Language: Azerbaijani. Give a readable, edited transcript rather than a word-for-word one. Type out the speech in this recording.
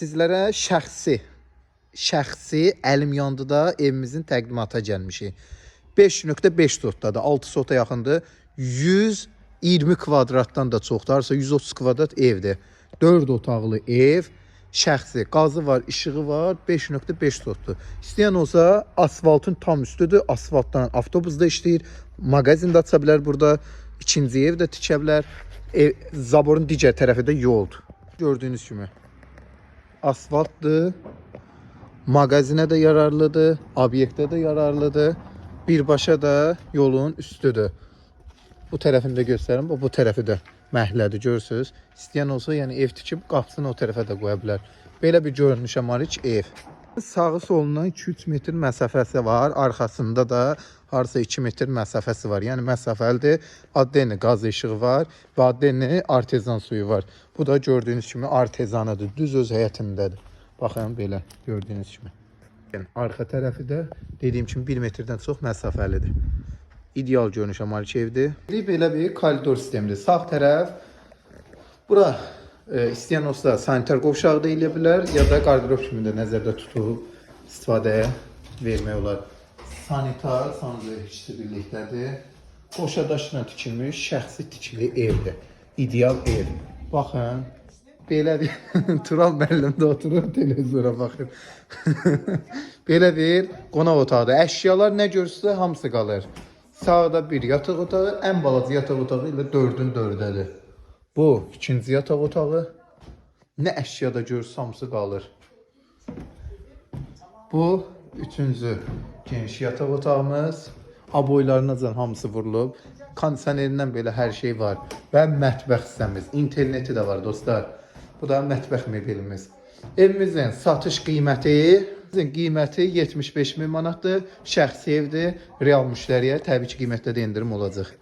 sizlərə şəxsi əlim yandıda evimizin təqdimata gəlmişik. 5.5 sotdadır, 6 sota yaxındır. 120 kvadratdan da çoxdarsa 130 kvadrat evdir. 4 otaqlı ev, şəxsi, qazı var, işığı var, 5.5 sotdur. İstəyən olsa asfaltın tam üstüdür, asfaltdan avtobus da işləyir, mağazin də aça bilər burada, ikinci ev də tikə bilər. Zaborun digər tərəfi də yoldur. Gördüyünüz kimi asfaltdır, mağazinə də yararlıdır, obyektə də yararlıdır, birbaşa da yolun üstüdür. Bu tərəfini də göstərim, bu tərəfi də məhəllədir, görürsünüz. İstəyən olsa, yəni ev tikib qapısını o tərəfə də qoya bilər. Belə bir görünüşə malik ev. Sağı solundan 2-3 metr məsafəsi var, arxasında da harasa 2 metr məsafəsi var. Yəni məsafəlidir. Addenli qaz işığı var və addenli artezan suyu var. Bu da gördüyünüz kimi artezanıdır. Düz öz həyətindədir. Baxın belə gördüyünüz kimi. Yəni, arxa tərəfi də dediyim kimi 1 metrdən çox məsafəlidir. İdeal görünüşə malik evdir. Belə bir koridor sistemidir. Sağ tərəf bura istəyən olsa sanitar qovşağı da eləyə bilər, ya da qardirob kimi də nəzərdə tutub istifadəyə vermək olar. Sanitar, sanitar ikisi birlikdədir. Qoşa daşla tikilmiş şəxsi tikili evdir. İdeal ev. Baxın, belə bir Tural müəllimdə oturur, televizora baxır. Belə bir qonaq otağıdır. Əşyalar nə görürsə hamısı qalır. Sağda bir yataq otağı, ən balaca yataq otağı ilə 4-ün 4-dədir. Bu ikinci yataq otağı. Nə əşyada görürsə hamısı qalır. Bu üçüncü geniş yataq otağımız. Aboylarınacan hamısı vurulub. Kondisionerindən belə hər şey var. Və mətbəx hissəmiz. İnterneti də var dostlar. Bu da mətbəx mebelimiz. Evimizin satış qiyməti 75.000 manatdır. Şəxsi evdir. Real müştəriyə təbii ki qiymətdə də endirim olacaq.